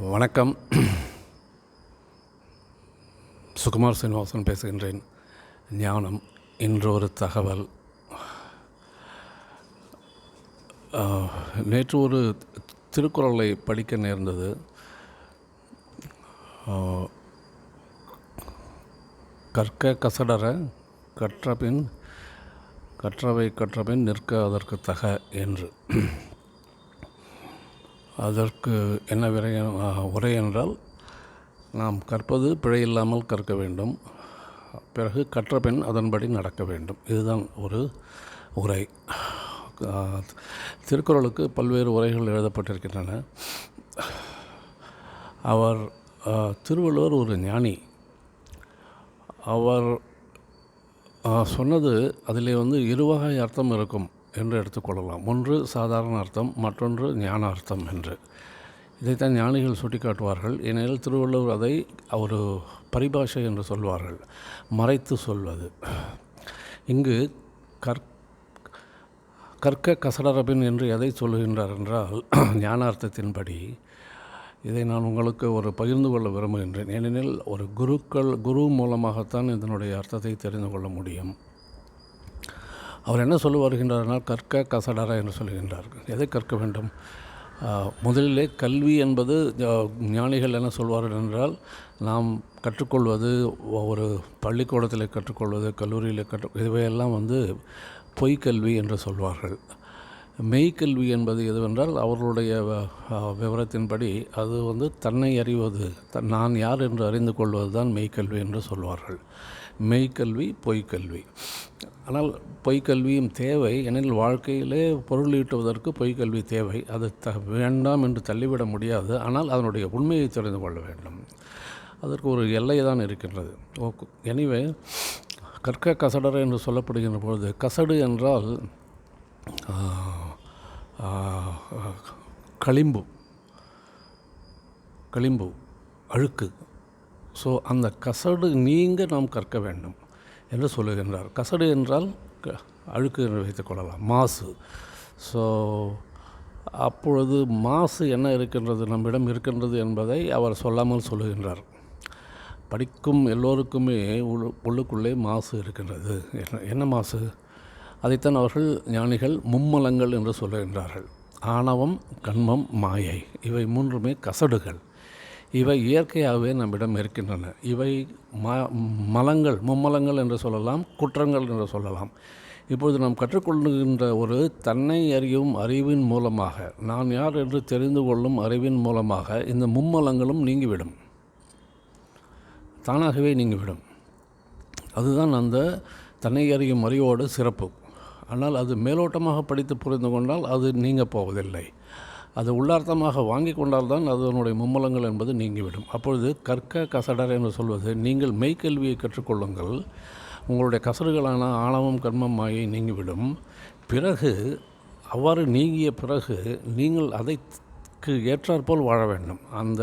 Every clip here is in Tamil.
வணக்கம். சுகுமார் சீனிவாசன் பேசுகின்றேன். ஞானம் இன்று ஒரு தகவல். நேற்று ஒரு திருக்குறளை படிக்க நேர்ந்தது. கற்க கசடற கற்றபின் நிற்க அதற்கு தக என்று. அதற்கு என்ன உரை என்றால், நாம் கற்பது பிழையில்லாமல் கற்க வேண்டும், பிறகு கற்றபின் அதன்படி நடக்க வேண்டும். இதுதான் ஒரு உரை. திருக்குறளுக்கு பல்வேறு உரைகள் எழுதப்பட்டிருக்கின்றன. திருவள்ளுவர் ஒரு ஞானி. அவர் சொன்னது அதிலே இருவகை அர்த்தம் இருக்கும் என்று எடுத்துக்கொள்ளலாம். ஒன்று சாதாரண அர்த்தம், மற்றொன்று ஞான அர்த்தம் என்று. இதைத்தான் ஞானிகள் சுட்டிக்காட்டுவார்கள். ஏனெனில் திருவள்ளுவர் அதை ஒரு பரிபாஷை என்று சொல்வார்கள், மறைத்து சொல்வது. இங்கு கற்க கசடரபின் என்று எதை சொல்லுகின்றார் என்றால், ஞானார்த்தத்தின்படி இதை நான் உங்களுக்கு பகிர்ந்து கொள்ள விரும்புகின்றேன். ஏனெனில் ஒரு குரு மூலமாகத்தான் இதனுடைய அர்த்தத்தை தெரிந்து கொள்ள முடியும். அவர் என்ன சொல்ல வருகின்றார்னால், கற்க கசடர என்று சொல்கின்றார். எதை கற்க வேண்டும்? முதலிலே கல்வி என்பது ஞானிகள் என்ன சொல்வார்கள் என்றால், நாம் கற்றுக்கொள்வது, ஒரு பள்ளிக்கூடத்தில் கற்றுக்கொள்வது, கல்லூரியில் இவையெல்லாம் பொய்க்கல்வி என்று சொல்வார்கள். மெய்க்கல்வி என்பது எதுவென்றால், அவர்களுடைய விவரத்தின்படி அது தன்னை அறிவது, நான் யார் என்று அறிந்து கொள்வது தான் மெய்க்கல்வி என்று சொல்வார்கள். மெய்க்கல்வி பொய்க்கல்வி. ஆனால் பொய்க்கல்வியும் தேவை. எனில் வாழ்க்கையிலே பொருள் ஈட்டுவதற்கு பொய்க்கல்வி தேவை. அது வேண்டாம் என்று தள்ளிவிட முடியாது. ஆனால் அதனுடைய உண்மையை தெரிந்து கொள்ள வேண்டும். அதற்கு ஒரு எல்லை தான் இருக்கின்றது. எனிவே, கற்க கசடர என்று சொல்லப்படுகின்ற பொழுது, கசடு என்றால் களிம்பு, அழுக்கு. ஸோ அந்த கசடு நீங்க நாம் கற்க வேண்டும் என்று சொல்லுகின்றார். கசடு என்றால் அழுக்கு என்று வைத்துக்கொள்ளலாம், மாசு. ஸோ அப்பொழுது மாசு என்ன இருக்கின்றது, நம்மிடம் இருக்கின்றது என்பதை அவர் சொல்லாமல் சொல்லுகின்றார். படிக்கும் எல்லோருக்குமே உள்ளுக்குள்ளே மாசு இருக்கின்றது. என்ன மாசு? அதைத்தான் அவர்கள் ஞானிகள் மும்மலங்கள் என்று சொல்லுகின்றார்கள். ஆணவம், கண்மம், மாயை. இவை மூன்றுமே கசடுகள். இவை இயற்கையாகவே நம்மிடம் இருக்கின்றன. இவை மலங்கள், மும்மலங்கள் என்று சொல்லலாம், குற்றங்கள் என்று சொல்லலாம். இப்பொழுது நாம் கற்றுக்கொள்கின்ற ஒரு தன்னை அறியும் அறிவின் மூலமாக, நான் யார் என்று தெரிந்து கொள்ளும் அறிவின் மூலமாக இந்த மும்மலங்களும் நீங்கிவிடும், தானாகவே நீங்கிவிடும். அதுதான் அந்த தன்னை அறியும் அறிவோடு சிறப்பு. ஆனால் அது மேலோட்டமாக படித்து புரிந்து கொண்டால் அது நீங்க போவதில்லை. அது உள்ளார்த்தமாக வாங்கி கொண்டால்தான் அதனுடைய மும்மலங்கள் என்பது நீங்கிவிடும். அப்பொழுது கற்க கசடர் என்று சொல்வது, நீங்கள் மெய்க்கல்வியை கற்றுக்கொள்ளுங்கள், உங்களுடைய கசடுகளான ஆணவம், கர்மம், மாயை நீங்கிவிடும். பிறகு அவ்வாறு நீங்கிய பிறகு நீங்கள் அதைக்கு ஏற்றாற்போல் வாழ வேண்டும். அந்த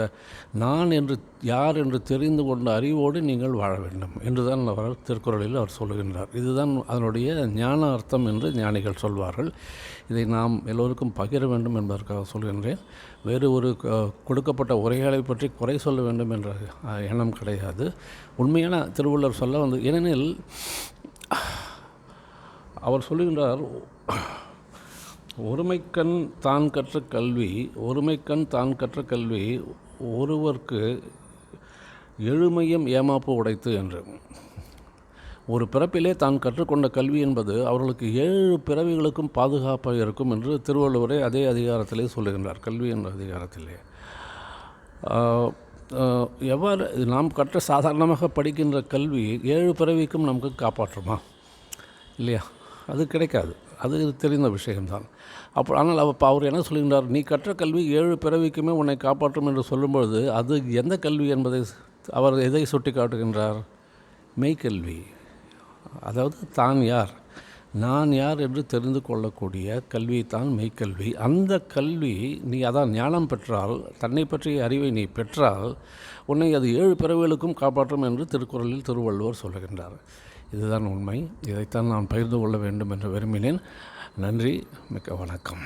நான் என்று யார் என்று தெரிந்து கொண்ட அறிவோடு நீங்கள் வாழ வேண்டும் என்றுதான் அவர் திருக்குறளில் அவர் சொல்லுகின்றார். இதுதான் அதனுடைய ஞான அர்த்தம் என்று ஞானிகள் சொல்வார்கள். இதை நாம் எல்லோருக்கும் பகிர வேண்டும் என்பதற்காக சொல்கின்றேன். வேறு ஒரு கொடுக்கப்பட்ட உரைகளை பற்றி குறை சொல்ல வேண்டும் என்ற எண்ணம் கிடையாது. உண்மையான திருவள்ளுவர் சொல்ல ஏனெனில் அவர் சொல்லுகின்றார், ஒருமைக்கண் தான் கற்ற கல்வி ஒருவர்க்கு எழுமையும் ஏமாப்பு உடைத்து என்று. ஒரு பிறப்பிலே தான் கற்றுக்கொண்ட கல்வி என்பது அவர்களுக்கு 7 பிறவிகளுக்கும் பாதுகாப்பாக இருக்கும் என்று திருவள்ளுவரே அதே அதிகாரத்திலே சொல்லுகின்றார், கல்வி என்ற அதிகாரத்திலே. எவ்வாறு நாம் கற்ற சாதாரணமாக படிக்கின்ற கல்வி 7 பிறவிக்கும் நமக்கு காப்பாற்றுமா? இல்லையா? அது கிடைக்காது. அது தெரிந்த விஷயம்தான். ஆனால் அவர் என்ன சொல்கின்றார், நீ கற்ற கல்வி 7 பிறவிக்குமே உன்னை காப்பாற்றும் என்று சொல்லும்பொழுது அது எந்த கல்வி என்பதை அவர் எதை சுட்டி காட்டுகின்றார்? மெய்க்கல்வி. அதாவது தான் யார், நான் யார் என்று தெரிந்து கொள்ளக்கூடிய கல்வி தான் மெய்க்கல்வி. அந்த கல்வி நீ அதான் ஞானம் பெற்றால், தன்னை பற்றிய அறிவை நீ பெற்றால் உன்னை அது 7 பிறவிகளுக்கும் காப்பாற்றும் என்று திருக்குறளில் திருவள்ளுவர் சொல்லுகின்றார். இதுதான் உண்மை. இதைத்தான் நான் பகிர்ந்து கொள்ள வேண்டும் என்று விரும்பினேன். நன்றி, மிக்க வணக்கம்.